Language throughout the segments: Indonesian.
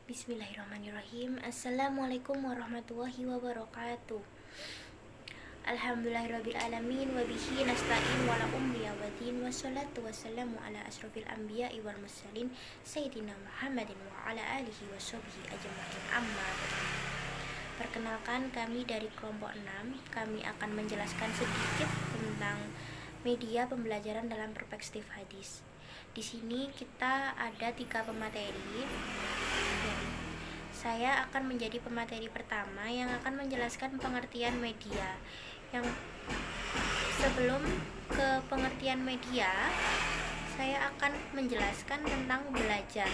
Bismillahirrahmanirrahim. Assalamualaikum warahmatullahi wabarakatuh. Alhamdulillahirrabbilalamin. Wabihi nasta'in wala umriya wadin. Wassalatu wassalamu ala asrafil anbiya'i wal mursalin Sayyidina Muhammadin wa ala alihi wa sahbihi ajma'in, amma ba'du. Perkenalkan, kami dari kelompok 6. Kami akan menjelaskan sedikit tentang media pembelajaran dalam perspektif hadis. Di sini kita ada 3 pemateri. Saya akan menjadi pemateri pertama yang akan menjelaskan pengertian media. Yang sebelum ke pengertian media, saya akan menjelaskan tentang belajar.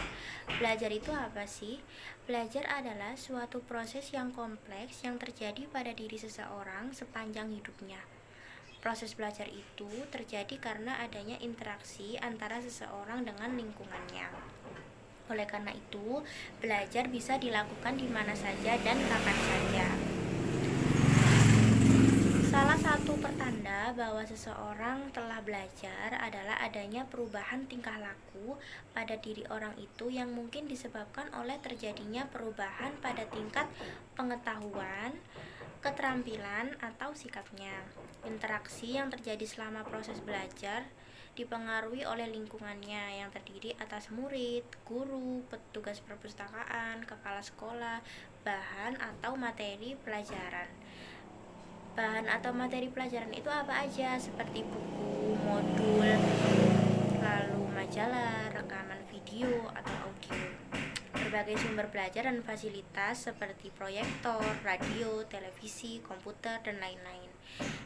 Belajar itu apa sih? Belajar adalah suatu proses yang kompleks yang terjadi pada diri seseorang sepanjang hidupnya. Proses belajar itu terjadi karena adanya interaksi antara seseorang dengan lingkungannya. Oleh karena itu, belajar bisa dilakukan di mana saja dan kapan saja. Salah satu pertanda bahwa seseorang telah belajar adalah adanya perubahan tingkah laku pada diri orang itu yang mungkin disebabkan oleh terjadinya perubahan pada tingkat pengetahuan, keterampilan, atau sikapnya. Interaksi yang terjadi selama proses belajar dipengaruhi oleh lingkungannya yang terdiri atas murid, guru, petugas perpustakaan, kepala sekolah, bahan atau materi pelajaran. Bahan atau materi pelajaran itu apa aja? Seperti buku, modul, lalu majalah, rekaman video atau audio. Berbagai sumber belajar dan fasilitas seperti proyektor, radio, televisi, komputer, dan lain-lain.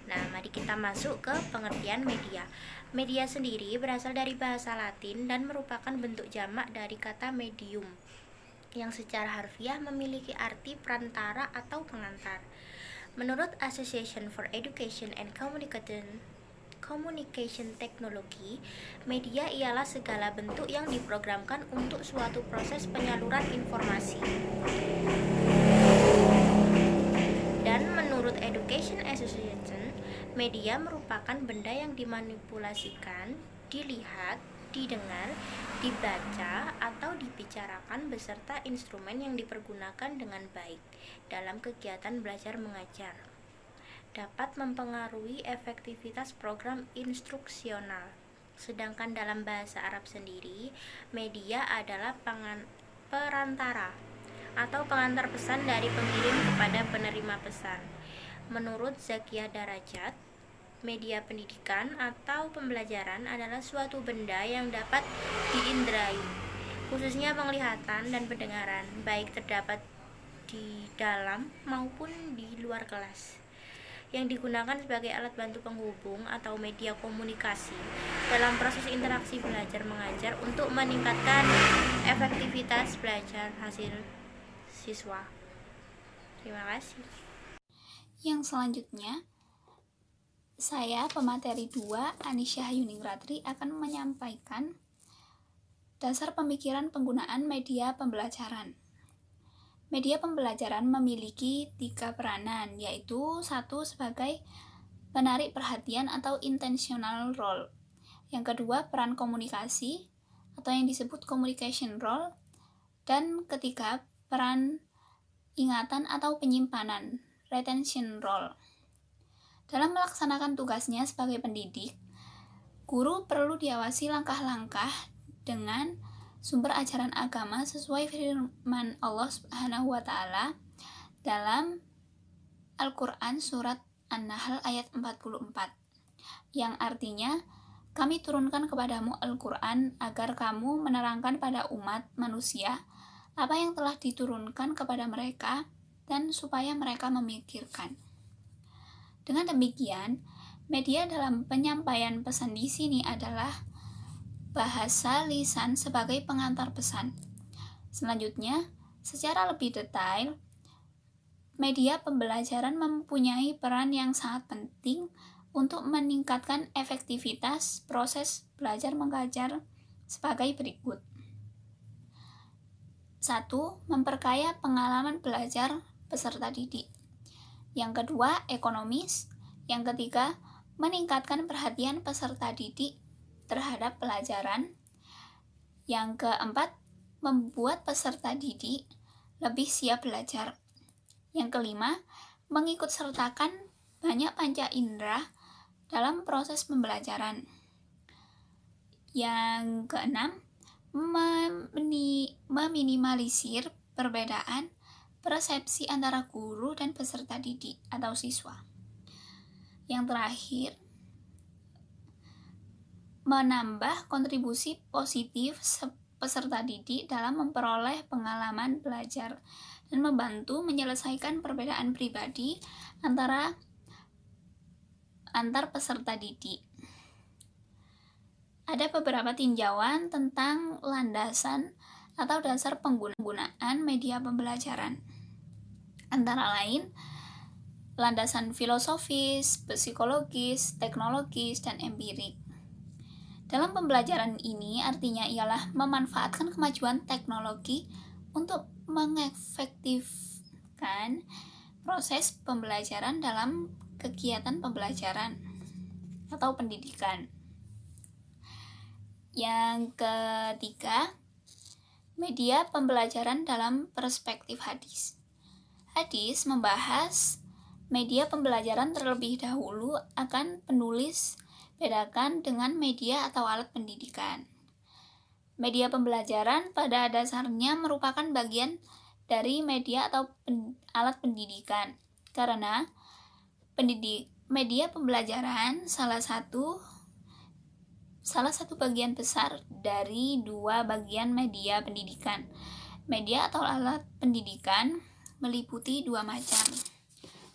Nah, mari kita masuk ke pengertian media. Media sendiri berasal dari bahasa Latin dan merupakan bentuk jamak dari kata medium, yang secara harfiah memiliki arti perantara atau pengantar. Menurut Association for Education and Communication Technology, media ialah segala bentuk yang diprogramkan untuk suatu proses penyaluran informasi. Dan menurut Education Association, media merupakan benda yang dimanipulasikan, dilihat, didengar, dibaca, atau dibicarakan beserta instrumen yang dipergunakan dengan baik dalam kegiatan belajar mengajar. Dapat mempengaruhi efektivitas program instruksional. Sedangkan dalam bahasa Arab sendiri, media adalah perantara atau pengantar pesan dari pengirim kepada penerima pesan. Menurut Zakia Darajat, media pendidikan atau pembelajaran adalah suatu benda yang dapat diindrai, khususnya penglihatan dan pendengaran, baik terdapat di dalam maupun di luar kelas, yang digunakan sebagai alat bantu penghubung atau media komunikasi dalam proses interaksi belajar mengajar untuk meningkatkan efektivitas belajar hasil siswa. Terima kasih. Yang selanjutnya, saya pemateri 2 Anisyah Yuningratri akan menyampaikan dasar pemikiran penggunaan media pembelajaran. Media pembelajaran memiliki 3 peranan, yaitu 1 sebagai penarik perhatian atau intentional role. Yang kedua, peran komunikasi atau yang disebut communication role. Dan ketiga, peran ingatan atau penyimpanan, retention role. Dalam melaksanakan tugasnya sebagai pendidik, guru perlu diawasi langkah-langkah dengan sumber ajaran agama sesuai firman Allah Subhanahu wa Ta'ala dalam Al-Quran surat An-Nahl ayat 44, yang artinya, kami turunkan kepadamu Al-Quran agar kamu menerangkan pada umat manusia apa yang telah diturunkan kepada mereka dan supaya mereka memikirkan. Dengan demikian, media dalam penyampaian pesan di sini adalah bahasa lisan sebagai pengantar pesan. Selanjutnya, secara lebih detail, media pembelajaran mempunyai peran yang sangat penting untuk meningkatkan efektivitas proses belajar mengajar sebagai berikut. 1. Memperkaya pengalaman belajar peserta didik. Yang kedua, ekonomis. Yang ketiga, meningkatkan perhatian peserta didik terhadap pelajaran. Yang keempat, membuat peserta didik lebih siap belajar. Yang kelima, mengikut sertakan banyak panca indera dalam proses pembelajaran. Yang keenam, meminimalisir perbedaan persepsi antara guru dan peserta didik atau siswa. Yang terakhir, menambah kontribusi positif peserta didik dalam memperoleh pengalaman belajar dan membantu menyelesaikan perbedaan pribadi antar peserta didik. Ada beberapa tinjauan tentang landasan atau dasar penggunaan media pembelajaran. Antara lain, landasan filosofis, psikologis, teknologis, dan empirik. Dalam pembelajaran ini artinya ialah memanfaatkan kemajuan teknologi untuk mengefektifkan proses pembelajaran dalam kegiatan pembelajaran atau pendidikan. Yang ketiga, media pembelajaran dalam perspektif hadis. Hadis membahas media pembelajaran terlebih dahulu akan penulis, bedakan dengan media atau alat pendidikan. Media pembelajaran pada dasarnya merupakan bagian dari media atau alat pendidikan, karena media pembelajaran salah satu bagian besar dari dua bagian media pendidikan. Media atau alat pendidikan meliputi dua macam,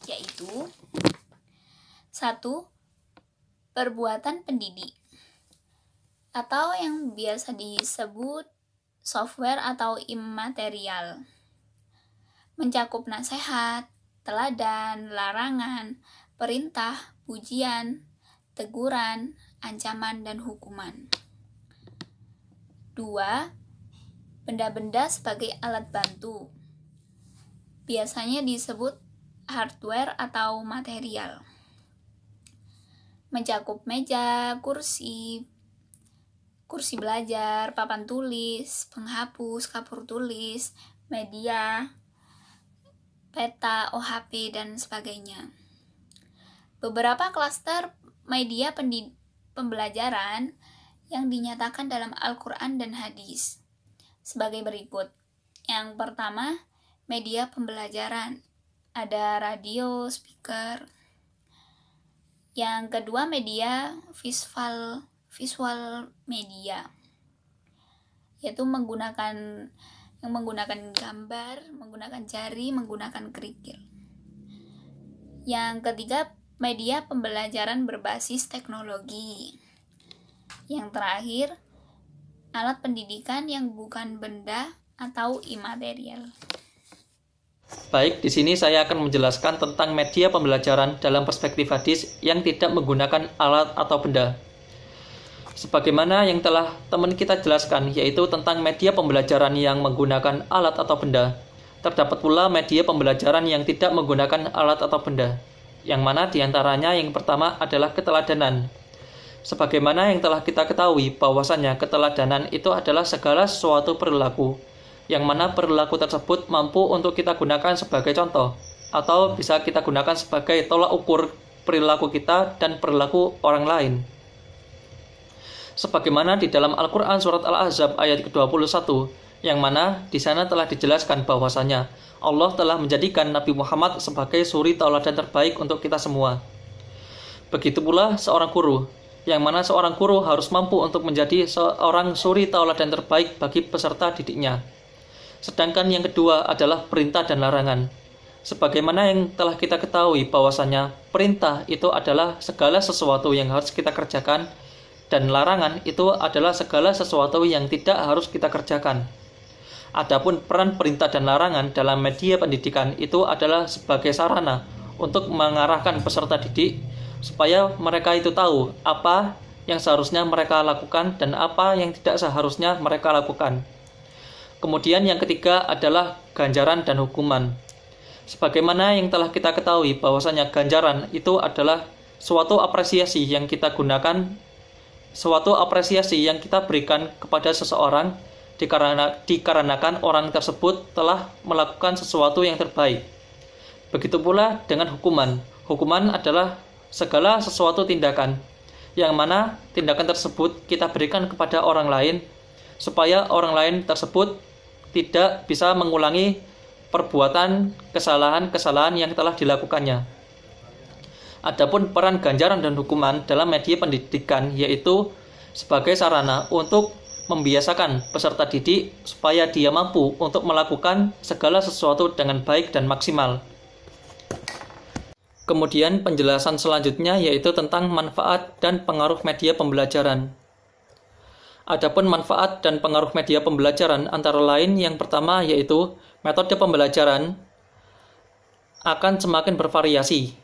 yaitu 1. Perbuatan pendidik, atau yang biasa disebut software atau imaterial, mencakup nasihat, teladan, larangan, perintah, pujian, teguran, ancaman, dan hukuman. 2. Benda-benda sebagai alat bantu, biasanya disebut hardware atau material, mencakup meja, kursi belajar, papan tulis, penghapus, kapur tulis, media, peta, OHP, dan sebagainya. Beberapa klaster media pembelajaran yang dinyatakan dalam Al-Quran dan hadis sebagai berikut. Yang pertama, media pembelajaran. Ada radio, speaker. Yang kedua, media visual media, yaitu menggunakan gambar, menggunakan jari, menggunakan kerikil. Yang ketiga, media pembelajaran berbasis teknologi. Yang terakhir, alat pendidikan yang bukan benda atau imaterial. Baik, di sini saya akan menjelaskan tentang media pembelajaran dalam perspektif hadis yang tidak menggunakan alat atau benda. Sebagaimana yang telah teman kita jelaskan, yaitu tentang media pembelajaran yang menggunakan alat atau benda. Terdapat pula media pembelajaran yang tidak menggunakan alat atau benda, yang mana diantaranya yang pertama adalah keteladanan. Sebagaimana yang telah kita ketahui bahwasanya keteladanan itu adalah segala sesuatu perilaku, yang mana perilaku tersebut mampu untuk kita gunakan sebagai contoh, atau bisa kita gunakan sebagai tolak ukur perilaku kita dan perilaku orang lain. Sebagaimana di dalam Al-Quran surat Al-Ahzab ayat ke-21, yang mana di sana telah dijelaskan bahwasanya Allah telah menjadikan Nabi Muhammad sebagai suri tauladan terbaik untuk kita semua. Begitu pula seorang guru, yang mana seorang guru harus mampu untuk menjadi seorang suri tauladan terbaik bagi peserta didiknya. Sedangkan yang kedua adalah perintah dan larangan. Sebagaimana yang telah kita ketahui bahwasanya perintah itu adalah segala sesuatu yang harus kita kerjakan, dan larangan itu adalah segala sesuatu yang tidak harus kita kerjakan. Adapun peran perintah dan larangan dalam media pendidikan itu adalah sebagai sarana untuk mengarahkan peserta didik supaya mereka itu tahu apa yang seharusnya mereka lakukan dan apa yang tidak seharusnya mereka lakukan. Kemudian yang ketiga adalah ganjaran dan hukuman. Sebagaimana yang telah kita ketahui bahwasanya ganjaran itu adalah suatu apresiasi yang kita gunakan, suatu apresiasi yang kita berikan kepada seseorang dikarenakan orang tersebut telah melakukan sesuatu yang terbaik. Begitu pula dengan hukuman. Hukuman adalah segala sesuatu tindakan, yang mana tindakan tersebut kita berikan kepada orang lain, supaya orang lain tersebut tidak bisa mengulangi perbuatan kesalahan-kesalahan yang telah dilakukannya. Adapun peran ganjaran dan hukuman dalam media pendidikan yaitu sebagai sarana untuk membiasakan peserta didik supaya dia mampu untuk melakukan segala sesuatu dengan baik dan maksimal. Kemudian penjelasan selanjutnya yaitu tentang manfaat dan pengaruh media pembelajaran. Adapun manfaat dan pengaruh media pembelajaran antara lain yang pertama yaitu metode pembelajaran akan semakin bervariasi.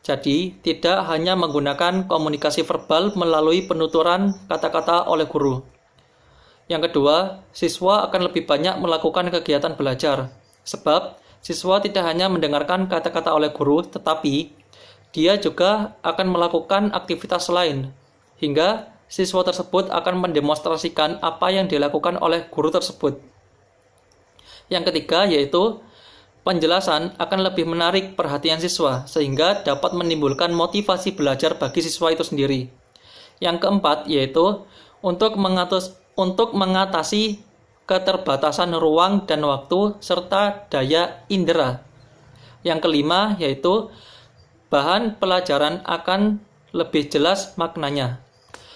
Jadi, tidak hanya menggunakan komunikasi verbal melalui penuturan kata-kata oleh guru. Yang kedua, siswa akan lebih banyak melakukan kegiatan belajar. Sebab, siswa tidak hanya mendengarkan kata-kata oleh guru, tetapi dia juga akan melakukan aktivitas lain, hingga siswa tersebut akan mendemonstrasikan apa yang dilakukan oleh guru tersebut. Yang ketiga yaitu penjelasan akan lebih menarik perhatian siswa sehingga dapat menimbulkan motivasi belajar bagi siswa itu sendiri. Yang keempat yaitu untuk mengatasi keterbatasan ruang dan waktu serta daya indera. Yang kelima yaitu bahan pelajaran akan lebih jelas maknanya.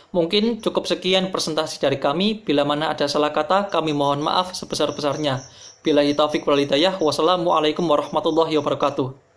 Mungkin cukup sekian presentasi dari kami. Bila mana ada salah kata, kami mohon maaf sebesar-besarnya. Billahi taufiq wal hidayah. Wassalamualaikum warahmatullahi wabarakatuh.